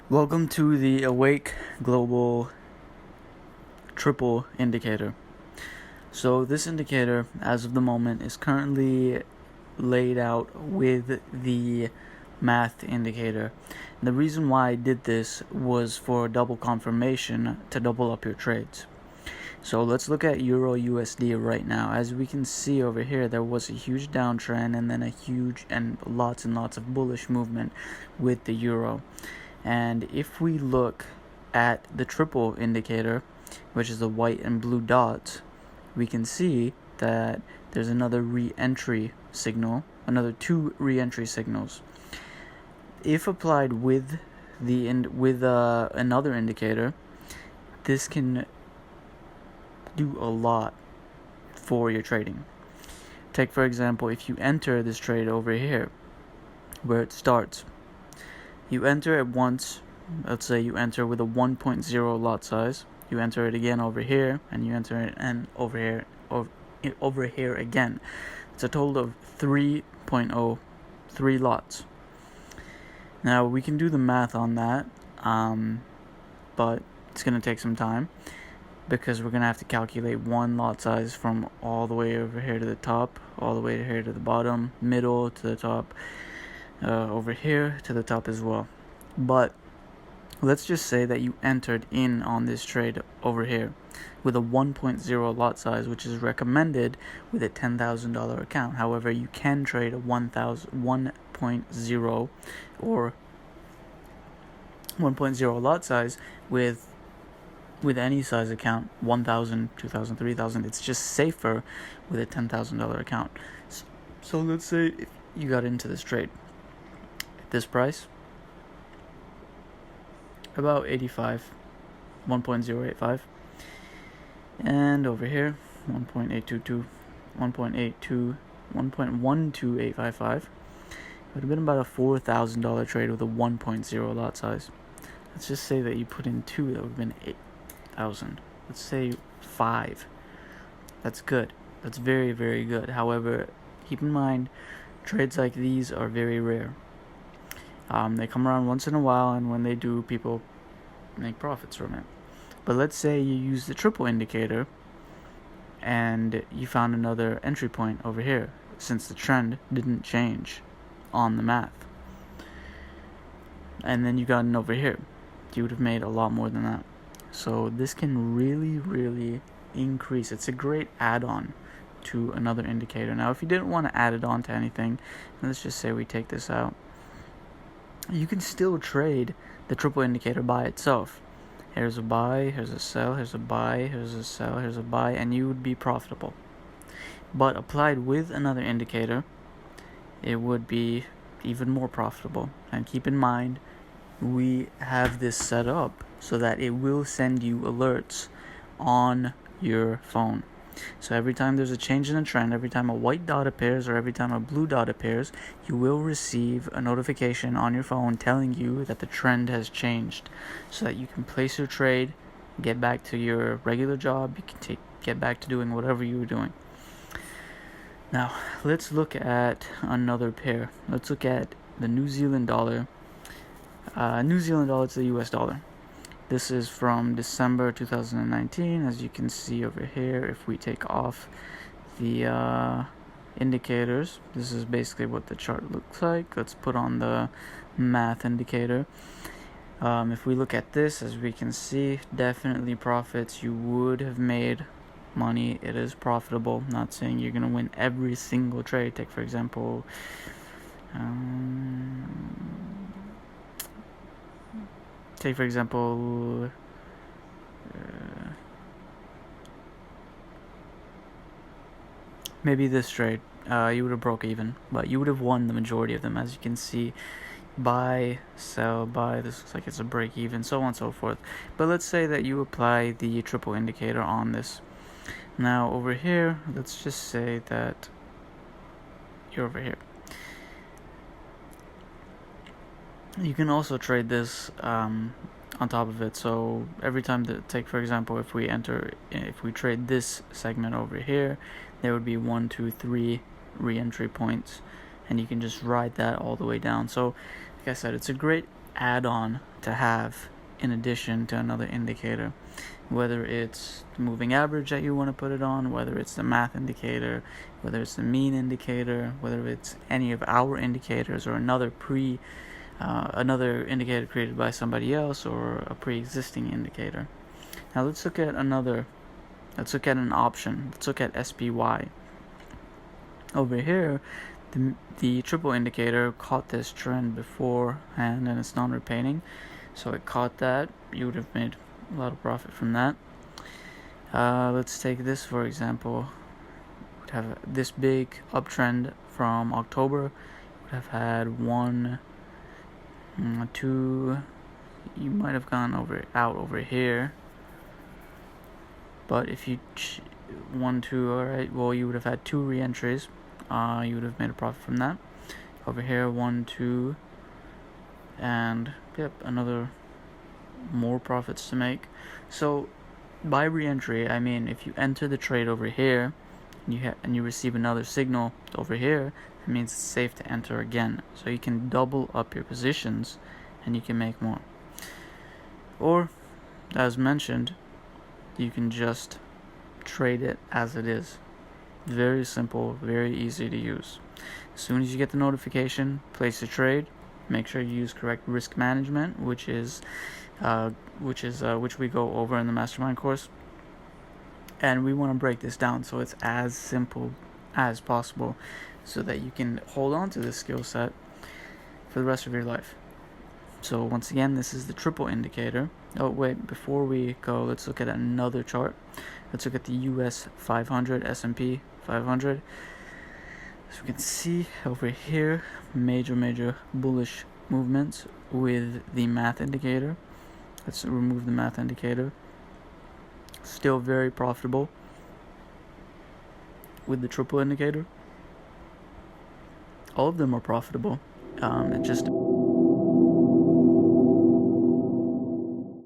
Welcome to the Awake Global Triple Indicator. So this indicator, as of the moment, is currently laid out with the math indicator. And the reason why I did this was for double confirmation to double up your trades. So let's look at Euro USD right now. As we can see over here, there was a huge downtrend and then a huge and lots of bullish movement with the euro. And if we look at the triple indicator, which is the white and blue dots, we can see that there's another re-entry signal, another two re-entry signals. If applied with another indicator, this can do a lot for your trading. Take, for example, if you enter this trade over here, where it starts, you enter it once. Let's say you enter with a 1.0 lot size. You enter it again over here, and you enter it and over here again. It's a total of 3.0, 3 lots. Now we can do the math on that, but it's going to take some time because we're going to have to calculate one lot size from all the way over here to the top, all the way here to the bottom, middle to the top, over here to the top as well. But let's just say that you entered in on this trade over here with a 1.0 lot size, which is recommended with a $10,000 account. However, you can trade a 1.0 or 1.0 lot size with any size account, 1,000, 2,000, 3,000. It's just safer with a $10,000 account. So let's say if you got into this trade at this price, about 85, 1.085, and over here 1.822, 1.82, 1.12855. It would have been about a $4,000 trade with a 1.0 lot size. Let's just say that you put in 2, that would have been 8,000. Let's say 5. That's good. That's very, very good. However, keep in mind, trades like these are very rare. They come around once in a while, and when they do, people make profits from it. But let's say you use the triple indicator and you found another entry point over here, since the trend didn't change on the math. And then you got in over here. You would have made a lot more than that. So this can really, really increase. It's a great add-on to another indicator. Now, if you didn't want to add it on to anything, let's just say we take this out, you can still trade the triple indicator by itself. Here's a buy, here's a sell, here's a buy, here's a sell, here's a buy, and you would be profitable. But applied with another indicator, it would be even more profitable. And keep in mind, we have this set up so that it will send you alerts on your phone. So every time there's a change in the trend, every time a white dot appears or every time a blue dot appears, you will receive a notification on your phone telling you that the trend has changed, so that you can place your trade, get back to your regular job, you can get back to doing whatever you were doing. Now, let's look at another pair. Let's look at the New Zealand dollar. New Zealand dollar to the US dollar. This is from December 2019, as you can see over here. If we take off the indicators, this is basically what the chart looks like. Let's put on the math indicator. If we look at this, as we can see, definitely profits. You would have made money. It is profitable. Not saying you're going to win every single trade. Take, for example, maybe this trade, you would have broke even, but you would have won the majority of them. As you can see, buy, sell, buy, this looks like it's a break even, so on and so forth. But let's say that you apply the triple indicator on this. Now over here, let's just say that you're over here. You can also trade this on top of it. So every time take for example, if we trade this segment over here, there would be 1, 2, 3 re-entry points, and you can just ride that all the way down. So like I said, it's a great add-on to have in addition to another indicator, whether it's the moving average that you want to put it on, whether it's the math indicator, whether it's the mean indicator, whether it's any of our indicators or another indicator created by somebody else or a pre-existing indicator. Now let's look at an option. Let's look at SPY. Over here, the triple indicator caught this trend beforehand and it's non-repainting, so it caught that. You would have made a lot of profit from that. Let's take this for example. Would have this big uptrend from October. Would have had 1, 2. You might have gone out over here, but if you 1, 2, all right. Well, you would have had 2 re-entries. You would have made a profit from that. Over here, 1, 2, and yep, another more profits to make. So by re-entry, I mean if you enter the trade over here and you receive another signal over here, it means it's safe to enter again. So you can double up your positions and you can make more. Or, as mentioned, you can just trade it as it is. Very simple, very easy to use. As soon as you get the notification, place a trade. Make sure you use correct risk management, which we go over in the mastermind course. And we want to break this down so it's as simple as possible, so that you can hold on to this skill set for the rest of your life. So once again, this is the triple indicator. Oh wait, before we go, let's look at another chart. Let's look at the US 500, S&P 500. So we can see over here, major bullish movements with the math indicator. Let's remove the math indicator. Still very profitable with the triple indicator. All of them are profitable. It just